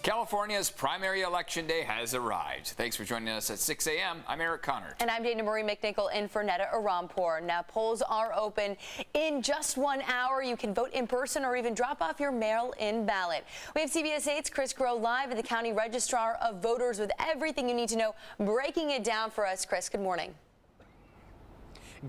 California's primary election day has arrived. Thanks for joining us at 6 a.m. I'm Eric Connor. And I'm Dana Marie McNichol in for Netta Arampur. Now, polls are open in just 1 hour. You can vote in person or even drop off your mail-in ballot. We have CBS 8's Chris Groh live at the County Registrar of Voters with everything you need to know, breaking it down for us. Chris, good morning.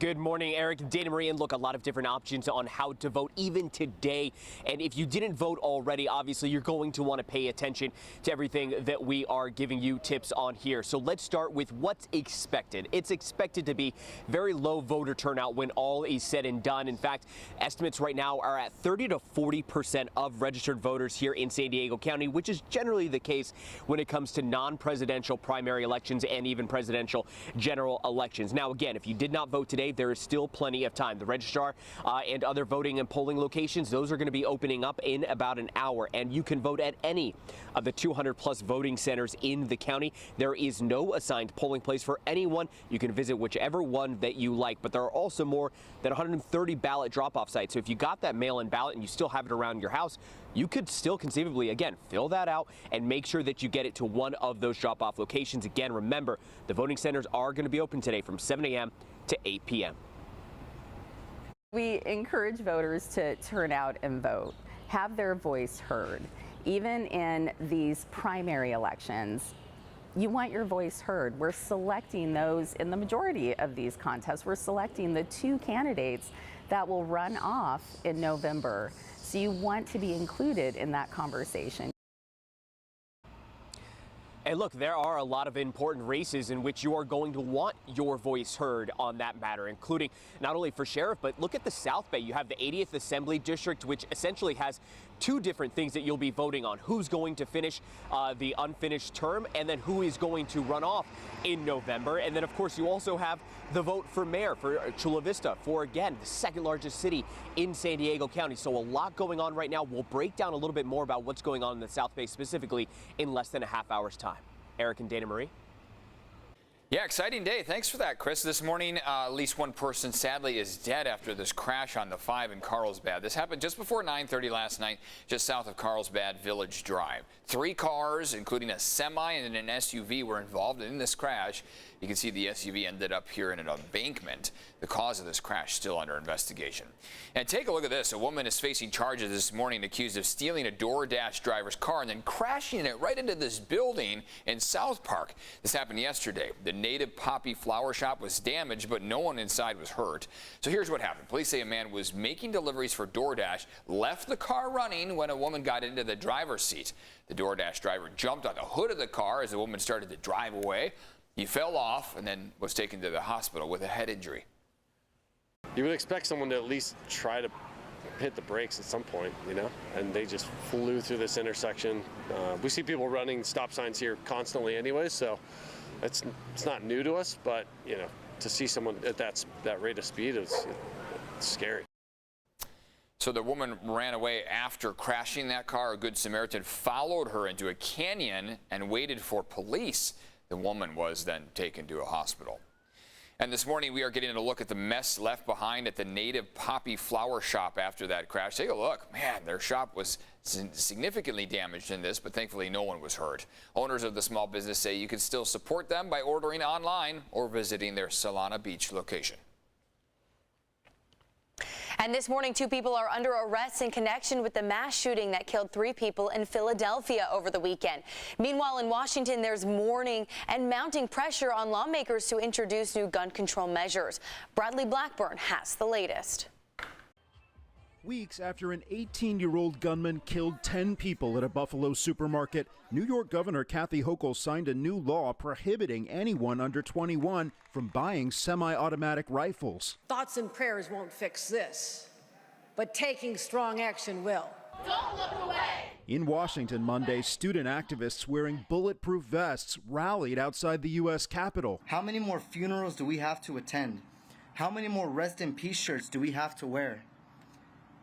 Good morning, Eric and Dana Marie. And look, a lot of different options on how to vote even today. And if you didn't vote already, obviously you're going to want to pay attention to everything that we are giving you tips on here. So let's start with what's expected. It's expected to be very low voter turnout when all is said and done. In fact, estimates right now are at 30 to 40% of registered voters here in San Diego County, which is generally the case when it comes to non-presidential primary elections and even presidential general elections. Now, again, if you did not vote today, there is still plenty of time. The registrar and other voting and polling locations, those are going to be opening up in about an hour, and you can vote at any of the 200+ voting centers in the county. There is no assigned polling place for anyone. You can visit whichever one that you like, but there are also more than 130 ballot drop-off sites. So if you got that mail-in ballot and you still have it around your house, you could still conceivably, again, fill that out and make sure that you get it to one of those drop-off locations. Again, remember, the voting centers are going to be open today from 7 a.m. to 8 p.m. We encourage voters to turn out and vote, have their voice heard. Even in these primary elections, you want your voice heard. We're selecting those in the majority of these contests. We're selecting the 2 candidates that will run off in November. So you want to be included in that conversation. And look, there are a lot of important races in which you are going to want your voice heard on that matter, including not only for sheriff, but look at the South Bay. You have the 80th Assembly District, which essentially has 2 different things that you'll be voting on. Who's going to finish the unfinished term, and then who is going to run off in November. And then, of course, you also have the vote for mayor for Chula Vista, for, again, the 2nd largest city in San Diego County. So a lot going on right now. We'll break down a little bit more about what's going on in the South Bay specifically in less than a half hour's time. Eric and Dana Marie. Yeah, exciting day. Thanks for that, Chris. This morning, at least one person sadly is dead after this crash on the 5 in Carlsbad. This happened just before 9:30 last night, just south of Carlsbad Village Drive. 3 cars, including a semi and an SUV, were involved in this crash. You can see the SUV ended up here in an embankment. The cause of this crash still under investigation. And take a look at this. A woman is facing charges this morning accused of stealing a DoorDash driver's car and then crashing it right into this building in South Park. This happened yesterday. The native poppy flower shop was damaged, but no one inside was hurt. So here's what happened. Police say a man was making deliveries for DoorDash, left the car running when a woman got into the driver's seat. The DoorDash driver jumped on the hood of the car as the woman started to drive away. He fell off and then was taken to the hospital with a head injury. You would expect someone to at least try to hit the brakes at some point, you know, and they just flew through this intersection. We see people running stop signs here constantly anyway, so it's not new to us, but, you know, to see someone at that rate of speed, it's scary. So the woman ran away after crashing that car. A Good Samaritan followed her into a canyon and waited for police. The woman was then taken to a hospital. And this morning we are getting a look at the mess left behind at the native poppy flower shop after that crash. Take a look. Man, their shop was significantly damaged in this, but thankfully no one was hurt. Owners of the small business say you can still support them by ordering online or visiting their Solana Beach location. And this morning, 2 people are under arrest in connection with the mass shooting that killed 3 people in Philadelphia over the weekend. Meanwhile, in Washington, there's mourning and mounting pressure on lawmakers to introduce new gun control measures. Bradley Blackburn has the latest. Weeks after an 18-year-old gunman killed 10 people at a Buffalo supermarket, New York Governor Kathy Hochul signed a new law prohibiting anyone under 21 from buying semi-automatic rifles. Thoughts and prayers won't fix this, but taking strong action will. Don't look away! In Washington Monday, student activists wearing bulletproof vests rallied outside the U.S. Capitol. How many more funerals do we have to attend? How many more rest in peace shirts do we have to wear?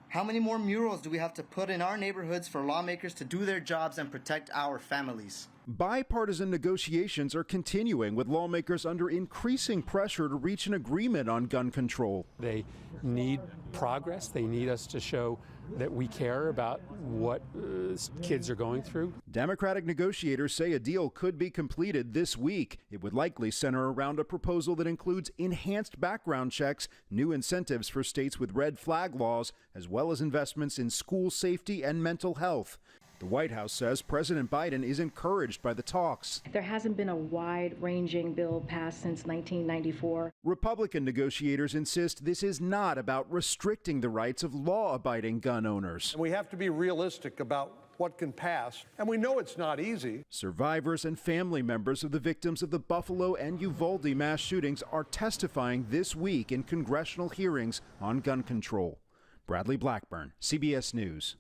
How many more murals do we have to put in our neighborhoods for lawmakers to do their jobs and protect our families? Bipartisan negotiations are continuing, with lawmakers under increasing pressure to reach an agreement on gun control. They need progress. They need us to show that we care about what kids are going through. Democratic negotiators say a deal could be completed this week. It would likely center around a proposal that includes enhanced background checks, new incentives for states with red flag laws, as well as investments in school safety and mental health. The White House says President Biden is encouraged by the talks. There hasn't been a wide-ranging bill passed since 1994. Republican negotiators insist this is not about restricting the rights of law-abiding gun owners. We have to be realistic about what can pass, and we know it's not easy. Survivors and family members of the victims of the Buffalo and Uvalde mass shootings are testifying this week in congressional hearings on gun control. Bradley Blackburn, CBS News.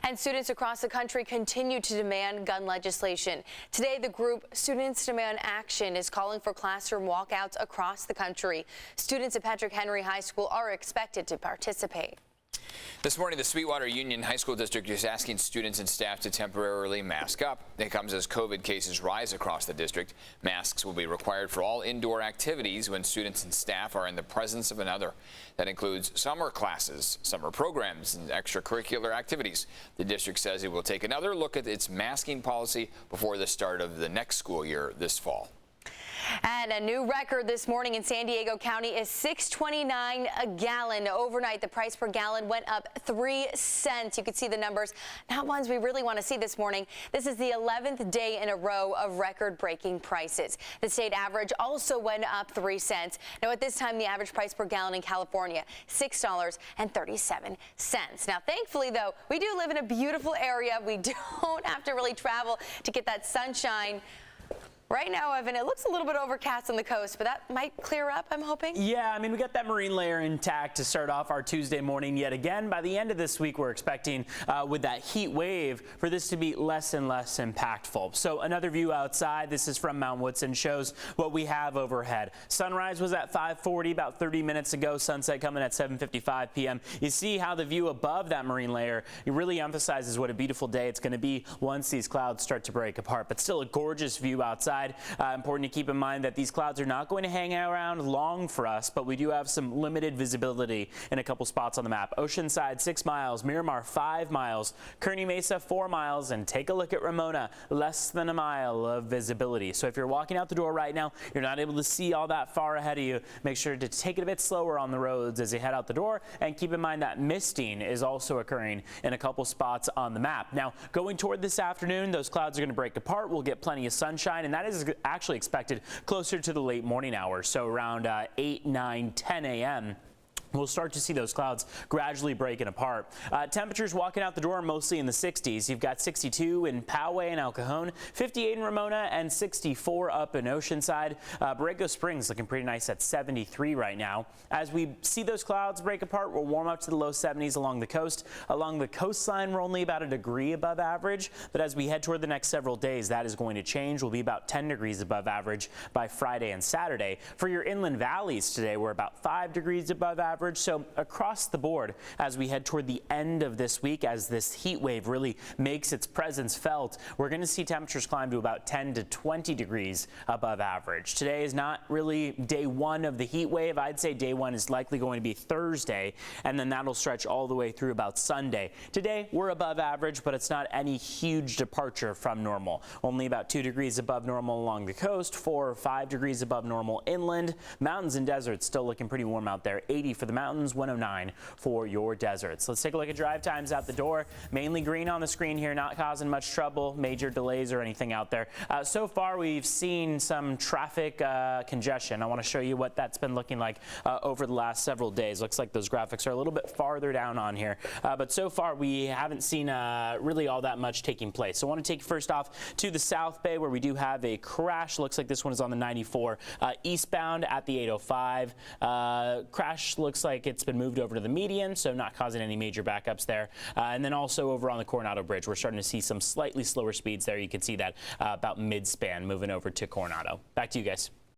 And students across the country continue to demand gun legislation. Today, the group Students Demand Action is calling for classroom walkouts across the country. Students at Patrick Henry High School are expected to participate. This morning, the Sweetwater Union High School District is asking students and staff to temporarily mask up. It comes as COVID cases rise across the district. Masks will be required for all indoor activities when students and staff are in the presence of another. That includes summer classes, summer programs, and extracurricular activities. The district says it will take another look at its masking policy before the start of the next school year this fall. And a new record this morning in San Diego County is $6.29 a gallon. Overnight, the price per gallon went up 3 cents. You can see the numbers, not ones we really want to see this morning. This is the 11th day in a row of record-breaking prices. The state average also went up 3 cents. Now, at this time, the average price per gallon in California, $6.37. Now, thankfully, though, we do live in a beautiful area. We don't have to really travel to get that sunshine. Right now, Evan, it looks a little bit overcast on the coast, but that might clear up, I'm hoping. Yeah, I mean, we got that marine layer intact to start off our Tuesday morning yet again. By the end of this week, we're expecting with that heat wave for this to be less and less impactful. So another view outside, this is from Mount Woodson, shows what we have overhead. Sunrise was at 5:40 about 30 minutes ago, sunset coming at 7:55 p.m. You see how the view above that marine layer, it really emphasizes what a beautiful day it's going to be once these clouds start to break apart, but still a gorgeous view outside. Important to keep in mind that these clouds are not going to hang around long for us, but we do have some limited visibility in a couple spots on the map. Oceanside 6 miles, Miramar 5 miles, Kearney Mesa 4 miles, and take a look at Ramona, less than a mile of visibility. So if you're walking out the door right now, you're not able to see all that far ahead of you, make sure to take it a bit slower on the roads as you head out the door, and keep in mind that misting is also occurring in a couple spots on the map. Now, going toward this afternoon, those clouds are going to break apart. We'll get plenty of sunshine, and that is actually expected closer to the late morning hours, so around 8, 9, 10 a.m. We'll start to see those clouds gradually breaking apart. Temperatures walking out the door mostly in the 60s. You've got 62 in Poway and El Cajon, 58 in Ramona, and 64 up in Oceanside. Borrego Springs looking pretty nice at 73 right now. As we see those clouds break apart, we'll warm up to the low 70s along the coast. Along the coastline, we're only about a degree above average, but as we head toward the next several days, that is going to change. We'll be about 10 degrees above average by Friday and Saturday. For your inland valleys today, we're about 5 degrees above average. So across the board, as we head toward the end of this week, as this heat wave really makes its presence felt, we're going to see temperatures climb to about 10 to 20 degrees above average. Today is not really day one of the heat wave. I'd say day one is likely going to be Thursday, and then that'll stretch all the way through about Sunday. Today, we're above average, but it's not any huge departure from normal. Only about 2 degrees above normal along the coast, 4 or 5 degrees above normal inland. Mountains and deserts still looking pretty warm out there. 80 for the mountains, 109 for your deserts. Let's take a look at drive times out the door. Mainly green on the screen here, not causing much trouble, major delays or anything out there. So far, we've seen some traffic congestion. I want to show you what that's been looking like over the last several days. Looks like those graphics are a little bit farther down on here. But so far, we haven't seen really all that much taking place. So I want to take you first off to the South Bay, where we do have a crash. Looks like this one is on the 94 eastbound at the 805. Crash looks like it's been moved over to the median, so not causing any major backups there. And then also over on the Coronado Bridge, we're starting to see some slightly slower speeds there. You can see that about mid-span moving over to Coronado. Back to you guys.